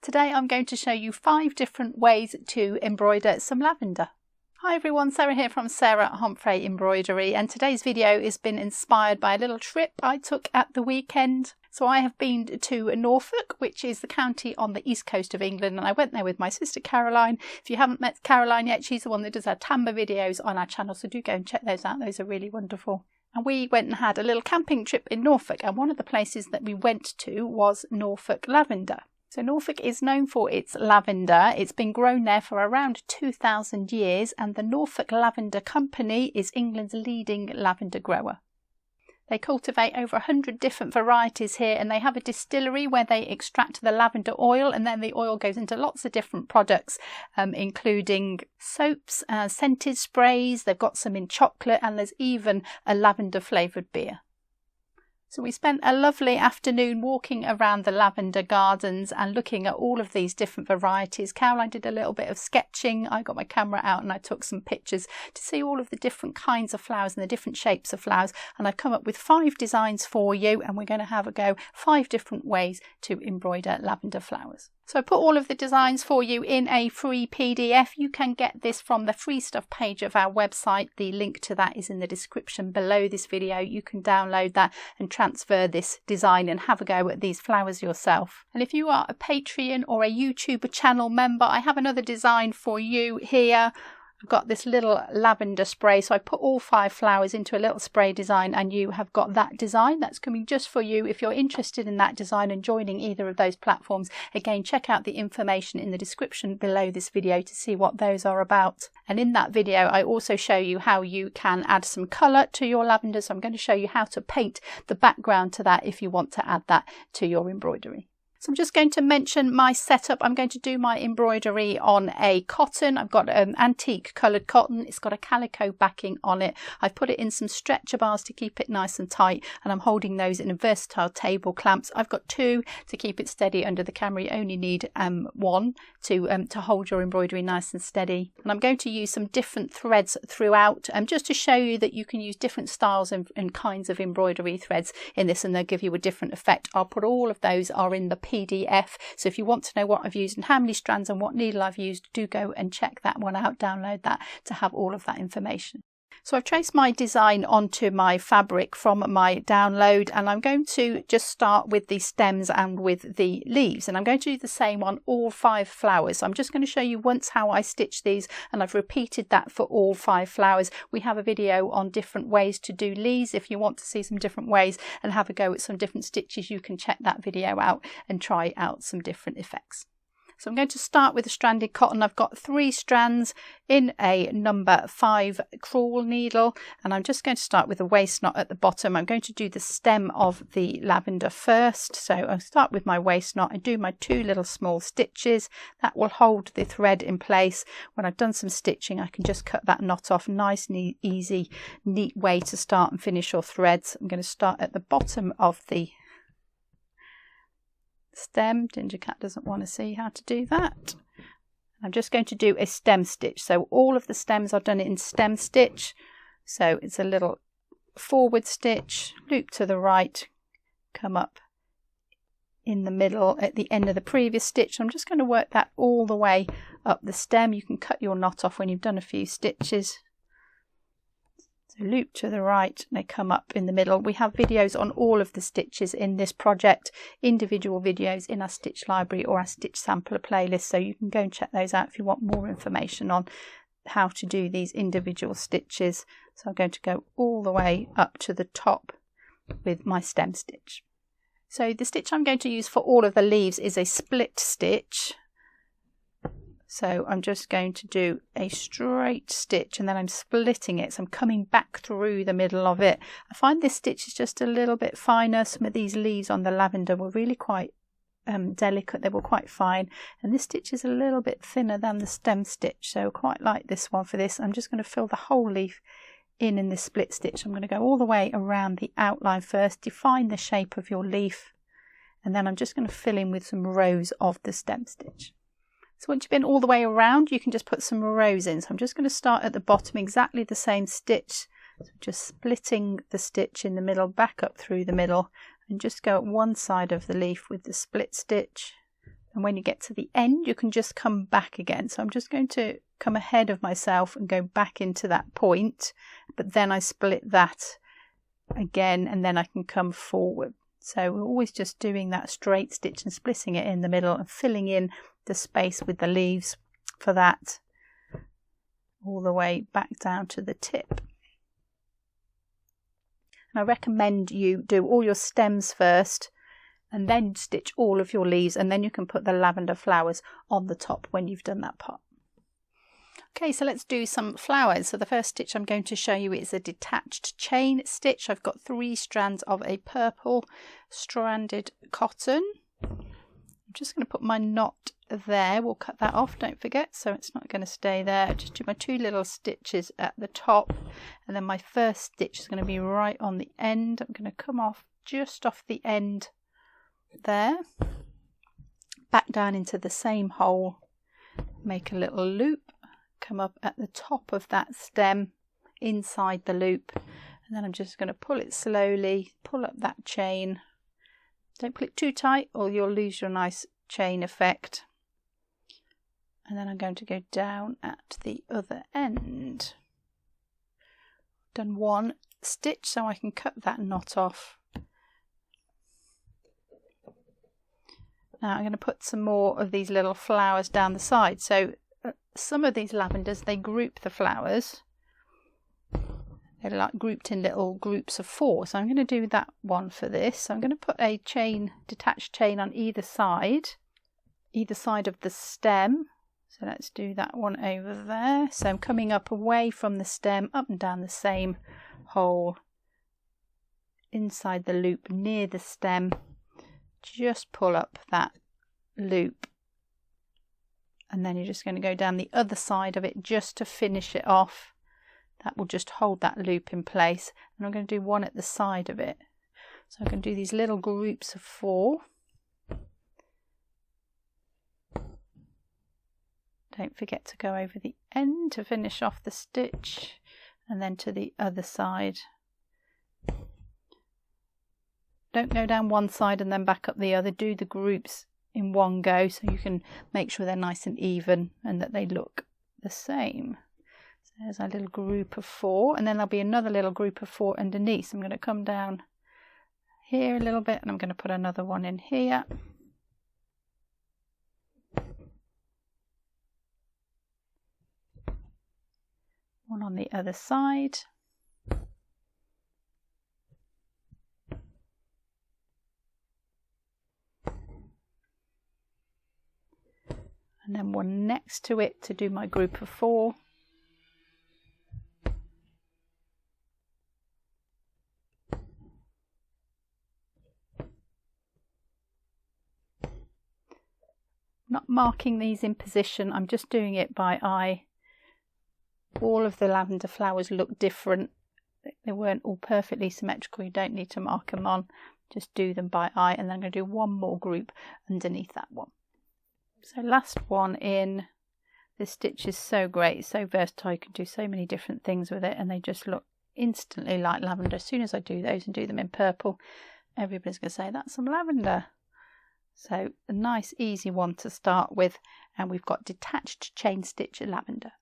Today I'm going to show you 5 different ways to embroider some lavender. Hi everyone, Sarah here from Sarah Homfray Embroidery, and today's video has been inspired by a little trip I took at the weekend. So I have been to Norfolk, which is the county on the east coast of England, and I went there with my sister Caroline. If you haven't met Caroline yet, she's the one that does our timber videos on our channel, so do go and check those out. Those are really wonderful. And we went and had a little camping trip in Norfolk, and one of the places that we went to was Norfolk Lavender. So Norfolk is known for its lavender. It's been grown there for around 2,000 years, and the Norfolk Lavender Company is England's leading lavender grower. They cultivate over 100 different varieties here, and they have a distillery where they extract the lavender oil, and then the oil goes into lots of different products, including soaps, scented sprays. They've got some in chocolate, and there's even a lavender flavoured beer. So we spent a lovely afternoon walking around the lavender gardens and looking at all of these different varieties. Caroline did a little bit of sketching. I got my camera out and I took some pictures to see all of the different kinds of flowers and the different shapes of flowers. And I've come up with 5 designs for you, and we're going to have a go 5 different ways to embroider lavender flowers. So I put all of the designs for you in a free PDF. You can get this from the free stuff page of our website. The link to that is in the description below this video. You can download that and transfer this design and have a go at these flowers yourself. And if you are a Patreon or a YouTube channel member, I have another design for you here. I've got this little lavender spray, so I put all 5 flowers into a little spray design, and you have got that design that's coming just for you. If you're interested in that design and joining either of those platforms, again, check out the information in the description below this video to see what those are about. And in that video I also show you how you can add some colour to your lavender, so I'm going to show you how to paint the background to that if you want to add that to your embroidery. So I'm just going to mention my setup. I'm going to do my embroidery on a cotton. I've got antique coloured cotton. It's got a calico backing on it. I've put it in some stretcher bars to keep it nice and tight, and I'm holding those in versatile table clamps. I've got 2 to keep it steady under the camera. You only need 1 to hold your embroidery nice and steady. And I'm going to use some different threads throughout, just to show you that you can use different styles and kinds of embroidery threads in this, and they'll give you a different effect. I'll put all of those are in the PDF, so if you want to know what I've used and how many strands and what needle I've used, do go and check that one out, download that to have all of that information. So I've traced my design onto my fabric from my download, and I'm going to just start with the stems and with the leaves, and I'm going to do the same on all 5 flowers. So I'm just going to show you once how I stitch these, and I've repeated that for all 5 flowers. We have a video on different ways to do leaves. If you want to see some different ways and have a go at some different stitches, you can check that video out and try out some different effects. So I'm going to start with the stranded cotton. I've got 3 strands in a number 5 crewel needle, and I'm just going to start with a waist knot at the bottom. I'm going to do the stem of the lavender first. So I'll start with my waist knot and do my 2 little small stitches. That will hold the thread in place. When I've done some stitching, I can just cut that knot off. Nice, easy, neat way to start and finish your threads. I'm going to start at the bottom of the stem. Ginger Cat doesn't want to see how to do that. I'm just going to do a stem stitch. So all of the stems I've done it in stem stitch. So it's a little forward stitch, loop to the right, come up in the middle at the end of the previous stitch. I'm just going to work that all the way up the stem. You can cut your knot off when you've done a few stitches. Loop to the right, they come up in the middle. We have videos on all of the stitches in this project, individual videos in our stitch library or our stitch sampler playlist, so you can go and check those out if you want more information on how to do these individual stitches. So I'm going to go all the way up to the top with my stem stitch. So the stitch I'm going to use for all of the leaves is a split stitch. So I'm just going to do a straight stitch, and then I'm splitting it. So I'm coming back through the middle of it. I find this stitch is just a little bit finer. Some of these leaves on the lavender were really quite delicate. They were quite fine. And this stitch is a little bit thinner than the stem stitch. So I quite like this one for this. I'm just going to fill the whole leaf in this split stitch. I'm going to go all the way around the outline first, define the shape of your leaf. And then I'm just going to fill in with some rows of the stem stitch. So once you've been all the way around, you can just put some rows in. So I'm just going to start at the bottom, exactly the same stitch. So just splitting the stitch in the middle, back up through the middle, and just go at one side of the leaf with the split stitch, And when you get to the end, you can just come back again. So I'm just going to come ahead of myself and go back into that point, but then I split that again and then I can come forward. So we're always just doing that straight stitch and splitting it in the middle and filling in the space with the leaves for that all the way back down to the tip. And I recommend you do all your stems first and then stitch all of your leaves, and then you can put the lavender flowers on the top when you've done that part. Okay, so let's do some flowers. So the first stitch I'm going to show you is a detached chain stitch. I've got 3 strands of a purple stranded cotton. I'm just going to put my knot there. We'll cut that off, don't forget, so it's not going to stay there. Just do my 2 little stitches at the top, and then my first stitch is going to be right on the end. I'm going to come off just off the end there, back down into the same hole, make a little loop, come up at the top of that stem inside the loop, and then I'm just going to pull it slowly, pull up that chain. Don't pull it too tight or you'll lose your nice chain effect. And then I'm going to go down at the other end. Done 1 stitch so I can cut that knot off. Now I'm going to put some more of these little flowers down the side. So some of these lavenders, they group the flowers. They're like grouped in little groups of 4. So I'm going to do that one for this. So I'm going to put a chain, detached chain on either side of the stem. So let's do that one over there. So I'm coming up away from the stem, up and down the same hole, inside the loop near the stem. Just pull up that loop, and then you're just going to go down the other side of it just to finish it off. That will just hold that loop in place, and I'm going to do 1 at the side of it. So I can do these little groups of 4. Don't forget to go over the end to finish off the stitch, and then to the other side. Don't go down one side and then back up the other. Do the groups in one go so you can make sure they're nice and even and that they look the same. So there's our little group of 4, and then there'll be another little group of 4 underneath. So I'm going to come down here a little bit, and I'm going to put another one in here. One on the other side. And then one next to it to do my group of 4. Not marking these in position, I'm just doing it by eye. All of the lavender flowers look different. They weren't all perfectly symmetrical. You don't need to mark them on. Just do them by eye, and then I'm going to do one more group underneath that one. So last one in. This stitch is so great, so versatile. You can do so many different things with it, and they just look instantly like lavender. As soon as I do those and do them in purple, everybody's going to say that's some lavender. So a nice easy one to start with, and we've got detached chain stitch lavender.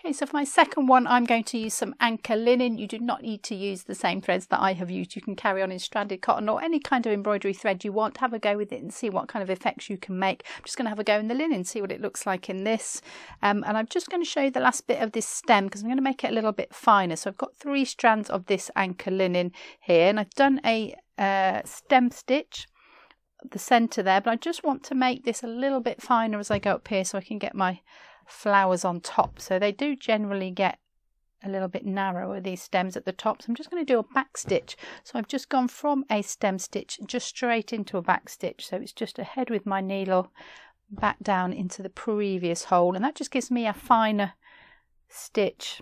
Okay, so for my second one, I'm going to use some anchor linen. You do not need to use the same threads that I have used. You can carry on in stranded cotton or any kind of embroidery thread you want. Have a go with it and see what kind of effects you can make. I'm just going to have a go in the linen, see what it looks like in this. And I'm just going to show you the last bit of this stem because I'm going to make it a little bit finer. So I've got 3 strands of this anchor linen here, and I've done a stem stitch at the centre there, but I just want to make this a little bit finer as I go up here so I can get my flowers on top. So they do generally get a little bit narrower, these stems at the top. So I'm just going to do a back stitch. So I've just gone from a stem stitch just straight into a back stitch. So it's just ahead with my needle, back down into the previous hole, and that just gives me a finer stitch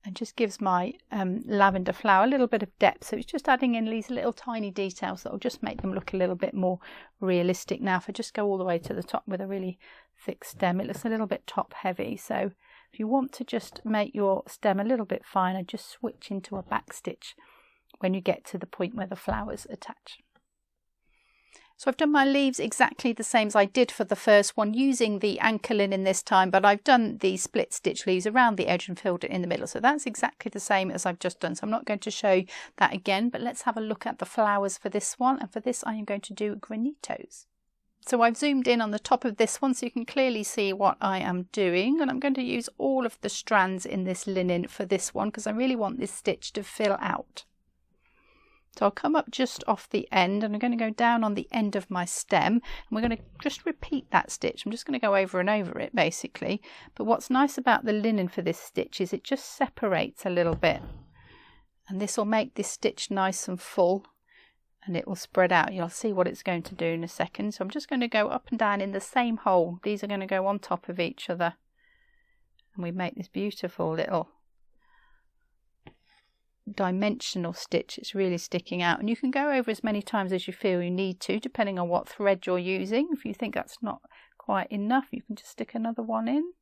and just gives my lavender flower a little bit of depth. So it's just adding in these little tiny details that will just make them look a little bit more realistic. Now if I just go all the way to the top with a really thick stem, it looks a little bit top heavy. So if you want to just make your stem a little bit finer, just switch into a back stitch when you get to the point where the flowers attach. So I've done my leaves exactly the same as I did for the first one, using the anchor linen this time, but I've done the split stitch leaves around the edge and filled it in the middle. So that's exactly the same as I've just done. So I'm not going to show that again, but let's have a look at the flowers for this one. And for this, I am going to do granitos. So I've zoomed in on the top of this one so you can clearly see what I am doing. And I'm going to use all of the strands in this linen for this one because I really want this stitch to fill out. So I'll come up just off the end and I'm going to go down on the end of my stem and we're going to just repeat that stitch. I'm just going to go over and over it basically. But what's nice about the linen for this stitch is it just separates a little bit. And this will make this stitch nice and full and it will spread out. You'll see what it's going to do in a second. So I'm just going to go up and down in the same hole. These are going to go on top of each other. And we make this beautiful little dimensional stitch. It's really sticking out, and you can go over as many times as you feel you need to depending on what thread you're using. If you think that's not quite enough, you can just stick another one in.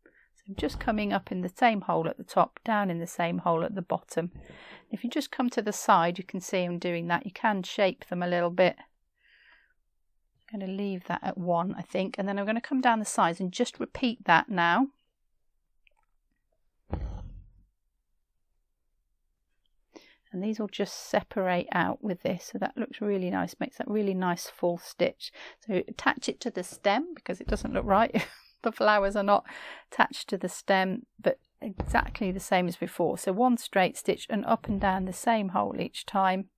So I'm just coming up in the same hole at the top, down in the same hole at the bottom. If you just come to the side, you can see I'm doing that. You can shape them a little bit. I'm going to leave that at 1, I think, and then I'm going to come down the sides and just repeat that now. And these will just separate out with this, so that looks really nice, makes that really nice full stitch. So attach it to the stem because it doesn't look right if the flowers are not attached to the stem, but exactly the same as before. So 1 straight stitch and up and down the same hole each time.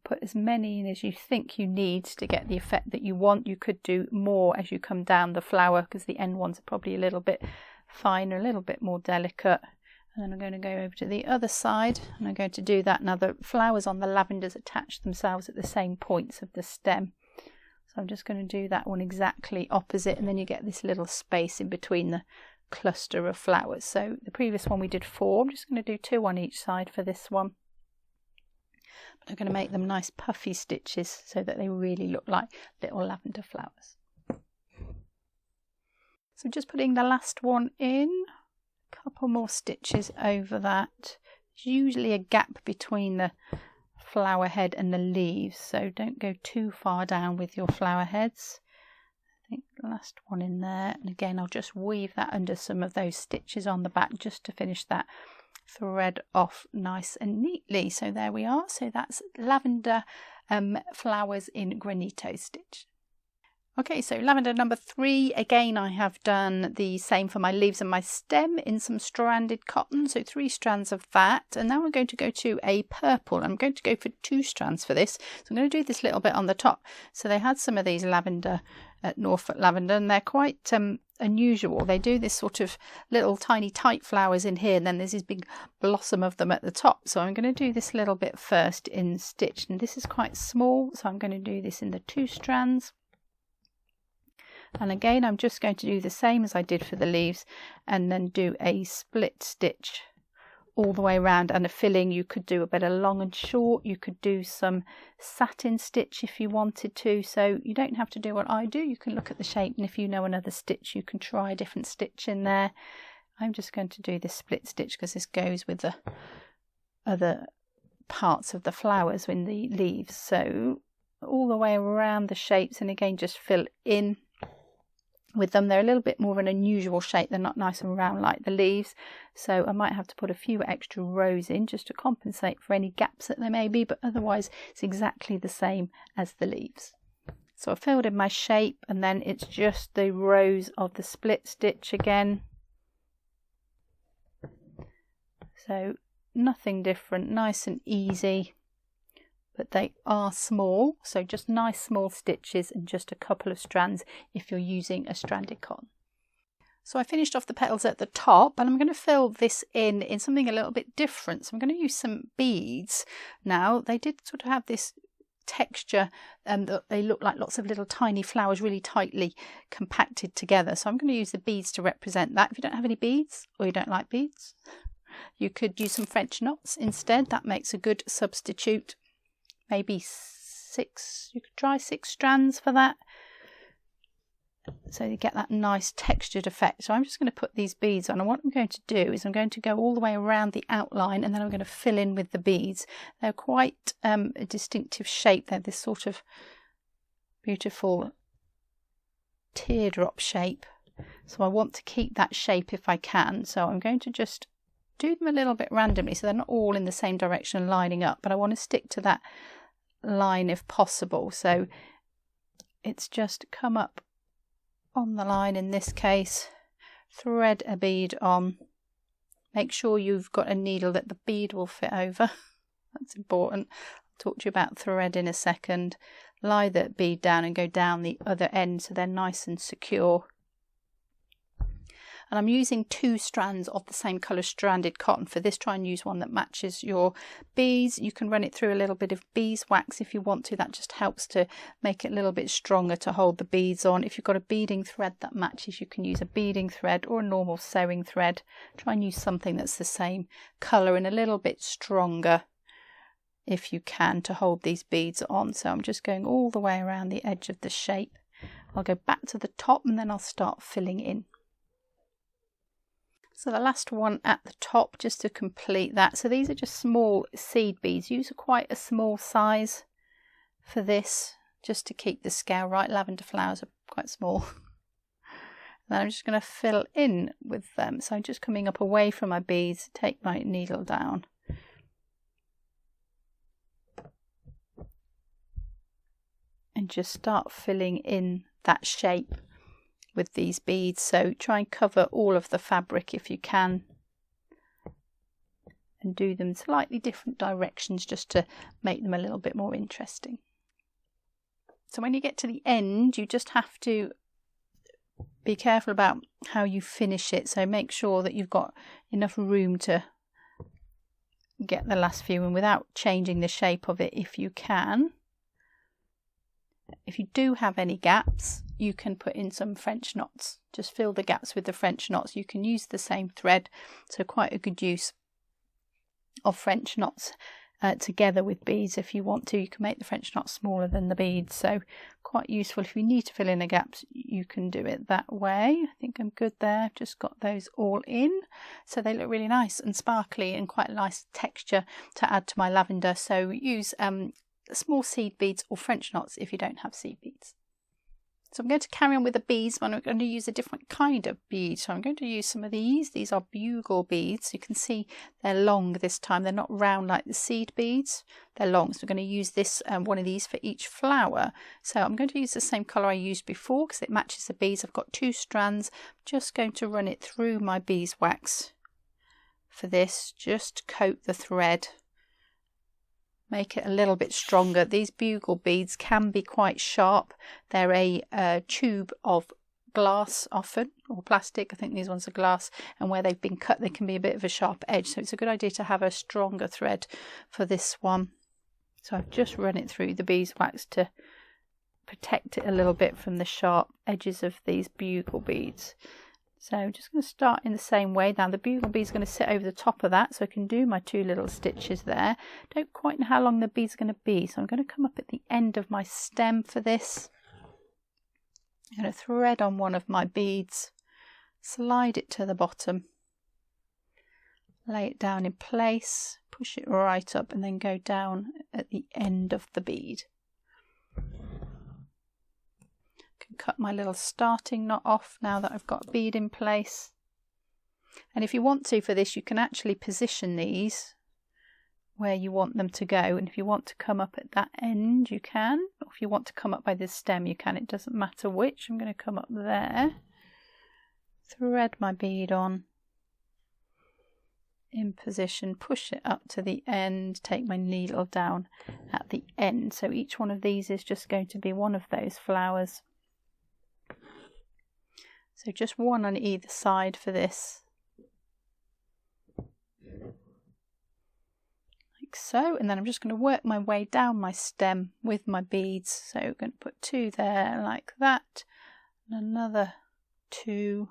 Put as many in as you think you need to get the effect that you want. You could do more as you come down the flower because the end ones are probably a little bit finer, a little bit more delicate. And then I'm going to go over to the other side and I'm going to do that. Now the flowers on the lavenders attach themselves at the same points of the stem. So I'm just going to do that one exactly opposite, and then you get this little space in between the cluster of flowers. So the previous one we did 4. I'm just going to do 2 on each side for this one. I'm going to make them nice puffy stitches so that they really look like little lavender flowers. So just putting the last one in, a couple more stitches over that. There's usually a gap between the flower head and the leaves, so don't go too far down with your flower heads. I think the last one in there, and again I'll just weave that under some of those stitches on the back just to finish that thread off nice and neatly. So there we are. So that's lavender flowers in granito stitch. Okay, so lavender number 3, again I have done the same for my leaves and my stem in some stranded cotton, so 3 strands of that. And now I'm going to go to a purple. I'm going to go for 2 strands for this, so I'm going to do this little bit on the top. So they had some of these lavender at Norfolk lavender, and they're quite unusual. They do this sort of little tiny tight flowers in here, and then there's this big blossom of them at the top. So I'm going to do this little bit first in stitch, and this is quite small, so I'm going to do this in the 2 strands. And again I'm just going to do the same as I did for the leaves and then do a split stitch all the way around and a filling. You could do a bit of long and short, you could do some satin stitch if you wanted to, so you don't have to do what I do. You can look at the shape, and if you know another stitch you can try a different stitch in there. I'm just going to do this split stitch because this goes with the other parts of the flowers in the leaves, so all the way around the shapes, and again just fill in with them. They're a little bit more of an unusual shape, they're not nice and round like the leaves, so I might have to put a few extra rows in just to compensate for any gaps that there may be, but otherwise it's exactly the same as the leaves. So I filled in my shape, and then it's just the rows of the split stitch again. So nothing different, nice and easy, but they are small, so just nice small stitches and just a couple of strands if you're using a stranded cotton. So I finished off the petals at the top, and I'm going to fill this in something a little bit different. So I'm going to use some beads. Now they did sort of have this texture that they look like lots of little tiny flowers really tightly compacted together, so I'm going to use the beads to represent that. If you don't have any beads or you don't like beads, you could use some French knots instead. That makes a good substitute. Maybe 6, you could try 6 strands for that. so you get that nice textured effect. So I'm just going to put these beads on, and what I'm going to do is I'm going to go all the way around the outline, and then I'm going to fill in with the beads. They're quite a distinctive shape. They're this sort of beautiful teardrop shape, so I want to keep that shape if I can. So I'm going to just do them a little bit randomly, so they're not all in the same direction lining up, but I want to stick to that line if possible. So it's just come up on the line in this case, thread a bead on, make sure you've got a needle that the bead will fit over. That's important. I'll talk to you about thread in a second. Lie the bead down and go down the other end so they're nice and secure. And I'm using 2 strands of the same colour stranded cotton for this. Try and use one that matches your beads. You can run it through a little bit of beeswax if you want to. That just helps to make it a little bit stronger to hold the beads on. If you've got a beading thread that matches, you can use a beading thread or a normal sewing thread. Try and use something that's the same colour and a little bit stronger if you can to hold these beads on. So I'm just going all the way around the edge of the shape. I'll go back to the top and then I'll start filling in. So the last one at the top, just to complete that. So these are just small seed beads. Use quite a small size for this, just to keep the scale right. Lavender flowers are quite small. Then I'm just going to fill in with them. So I'm just coming up away from my beads, take my needle down. And just start filling in that shape with these beads. So try and cover all of the fabric if you can, and do them slightly different directions just to make them a little bit more interesting. So when you get to the end, you just have to be careful about how you finish it. So make sure that you've got enough room to get the last few in without changing the shape of it if you can. If you do have any gaps, you can put in some French knots. Just fill the gaps with the French knots. You can use the same thread, so quite a good use of French knots together with beads if you want to. You can make the French knot smaller than the beads, so quite useful. If you need to fill in the gaps, you can do it that way. I think I'm good there. I've just got those all in, so they look really nice and sparkly and quite a nice texture to add to my lavender. So use small seed beads or French knots if you don't have seed beads. So I'm going to carry on with the beads, but I'm going to use a different kind of bead. So I'm going to use some of these. These are bugle beads. You can see they're long this time. They're not round like the seed beads. They're long. So we're going to use this one of these for each flower. So I'm going to use the same colour I used before because it matches the beads. I've got 2 strands. I'm just going to run it through my beeswax for this. Just coat the thread. Make it a little bit stronger. These bugle beads can be quite sharp. They're a tube of glass often, or plastic. I think these ones are glass, and where they've been cut they can be a bit of a sharp edge, so it's a good idea to have a stronger thread for this one. So I've just run it through the beeswax to protect it a little bit from the sharp edges of these bugle beads. So I'm just going to start in the same way. Now the bugle bead is going to sit over the top of that, so I can do my 2 little stitches there. Don't quite know how long the bead's going to be, so I'm going to come up at the end of my stem for this. I'm going to thread on one of my beads, slide it to the bottom, lay it down in place, push it right up, and then go down at the end of the bead. Cut my little starting knot off now that I've got a bead in place. And if you want to for this, you can actually position these where you want them to go, and if you want to come up at that end you can, or if you want to come up by the stem you can. It doesn't matter which. I'm going to come up there, thread my bead on in position, push it up to the end, take my needle down at the end. So each one of these is just going to be one of those flowers. So just one on either side for this, like so, and then I'm just going to work my way down my stem with my beads. So I'm going to put 2 there like that, and another 2.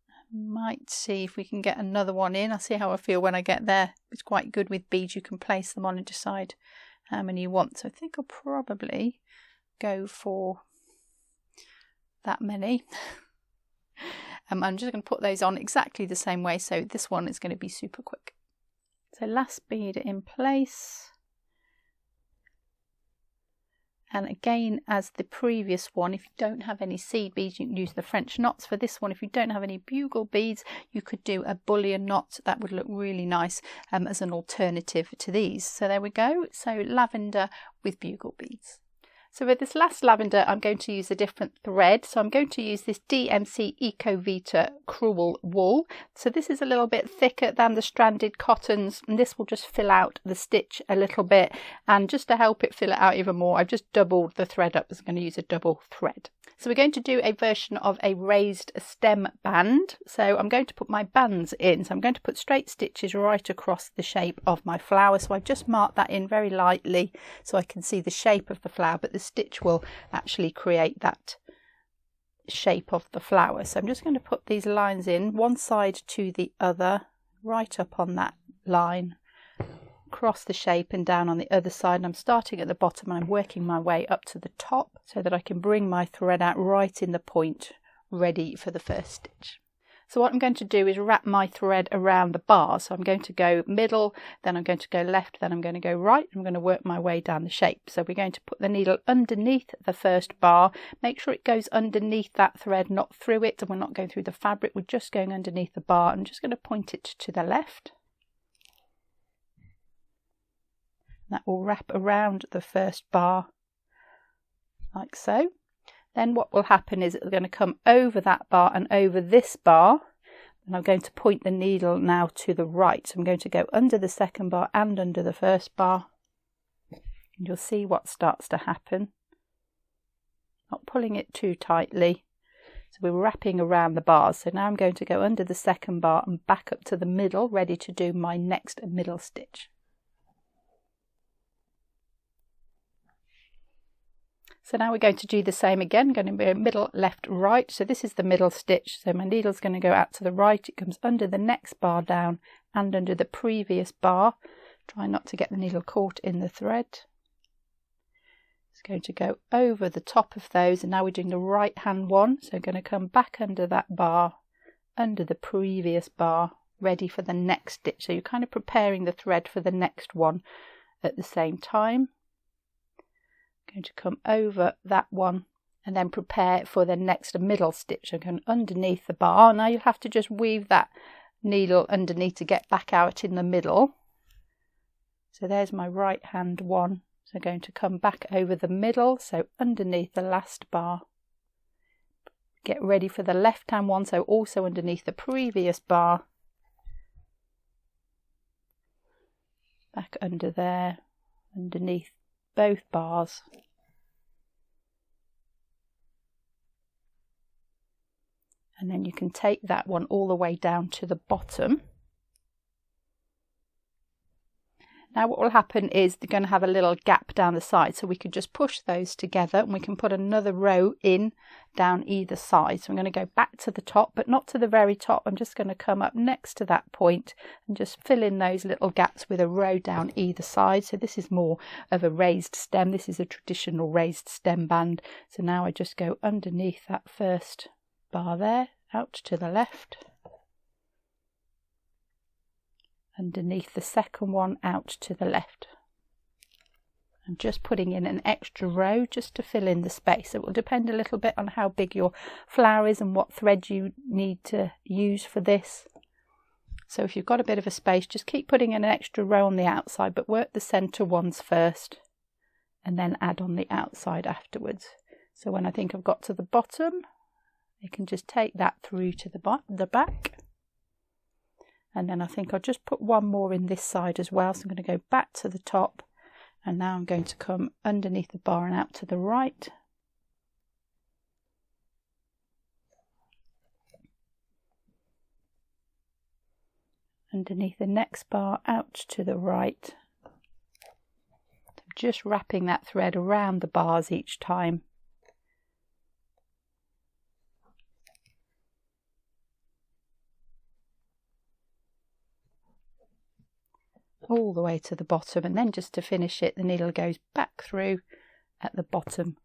I might see if we can get another one in. I'll see how I feel when I get there. It's quite good with beads, you can place them on and decide how many you want. So I think I'll probably go for that many. I'm just going to put those on exactly the same way, so this one is going to be super quick. So last bead in place. And again, as the previous one, if you don't have any seed beads, you can use the French knots. For this one, if you don't have any bugle beads, you could do a bullion knot. That would look really nice as an alternative to these. So there we go. So lavender with bugle beads. So with this last lavender, I'm going to use a different thread. So I'm going to use this DMC Ecovita Crewel wool. So this is a little bit thicker than the stranded cottons, and this will just fill out the stitch a little bit. And just to help it fill it out even more, I've just doubled the thread up. So I'm going to use a double thread. So we're going to do a version of a raised stem band. So I'm going to put my bands in. So I'm going to put straight stitches right across the shape of my flower. So I've just marked that in very lightly so I can see the shape of the flower, but the stitch will actually create that shape of the flower. So I'm just going to put these lines in one side to the other, right up on that line, across the shape and down on the other side. And I'm starting at the bottom and I'm working my way up to the top so that I can bring my thread out right in the point, ready for the first stitch. So what I'm going to do is wrap my thread around the bar. So I'm going to go middle, then I'm going to go left, then I'm going to go right. I'm going to work my way down the shape. So we're going to put the needle underneath the first bar. Make sure it goes underneath that thread, not through it. And we're not going through the fabric. We're just going underneath the bar. I'm just going to point it to the left. That will wrap around the first bar like so. Then what will happen is it's going to come over that bar and over this bar. And I'm going to point the needle now to the right. So I'm going to go under the second bar and under the first bar. And you'll see what starts to happen. Not pulling it too tightly. So we're wrapping around the bars. So now I'm going to go under the second bar and back up to the middle, ready to do my next middle stitch. So now we're going to do the same again, going to be middle, left, right. So this is the middle stitch. So my needle's going to go out to the right. It comes under the next bar down and under the previous bar. Try not to get the needle caught in the thread. It's going to go over the top of those. And now we're doing the right hand one. So I'm going to come back under that bar, under the previous bar, ready for the next stitch. So you're kind of preparing the thread for the next one at the same time. Going to come over that one and then prepare for the next middle stitch. I'm going underneath the bar. Now you'll have to just weave that needle underneath to get back out in the middle. So there's my right hand one. So I'm going to come back over the middle, so underneath the last bar. Get ready for the left hand one, so also underneath the previous bar. Back under there, underneath both bars. And then you can take that one all the way down to the bottom. Now what will happen is they're going to have a little gap down the side, so we could just push those together and we can put another row in down either side. So I'm going to go back to the top, but not to the very top. I'm just going to come up next to that point and just fill in those little gaps with a row down either side. So this is more of a raised stem. This is a traditional raised stem band. So now I just go underneath that first bar there, out to the left. Underneath the second one, out to the left. I'm just putting in an extra row just to fill in the space. It will depend a little bit on how big your flower is and what thread you need to use for this. So if you've got a bit of a space, just keep putting in an extra row on the outside, but work the centre ones first and then add on the outside afterwards. So when I think I've got to the bottom, I can just take that through to the back. And then I think I'll just put one more in this side as well. So I'm going to go back to the top. And now I'm going to come underneath the bar and out to the right. Underneath the next bar, out to the right. I'm just wrapping that thread around the bars each time. All the way to the bottom, and then just to finish it, the needle goes back through at the bottom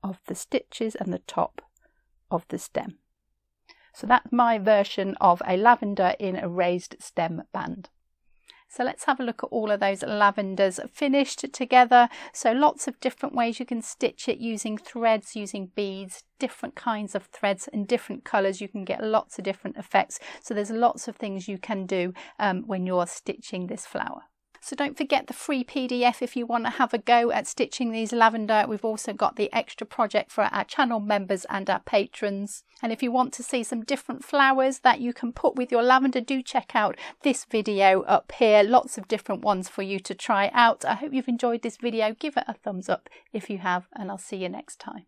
of the stitches and the top of the stem. So that's my version of a lavender in a raised stem band. So let's have a look at all of those lavenders finished together. So lots of different ways you can stitch it, using threads, using beads, different kinds of threads in different colours. You can get lots of different effects. So there's lots of things you can do when you're stitching this flower. So don't forget the free PDF if you want to have a go at stitching these lavender. We've also got the extra project for our channel members and our patrons. And if you want to see some different flowers that you can put with your lavender, do check out this video up here. Lots of different ones for you to try out. I hope you've enjoyed this video. Give it a thumbs up if you have, and I'll see you next time.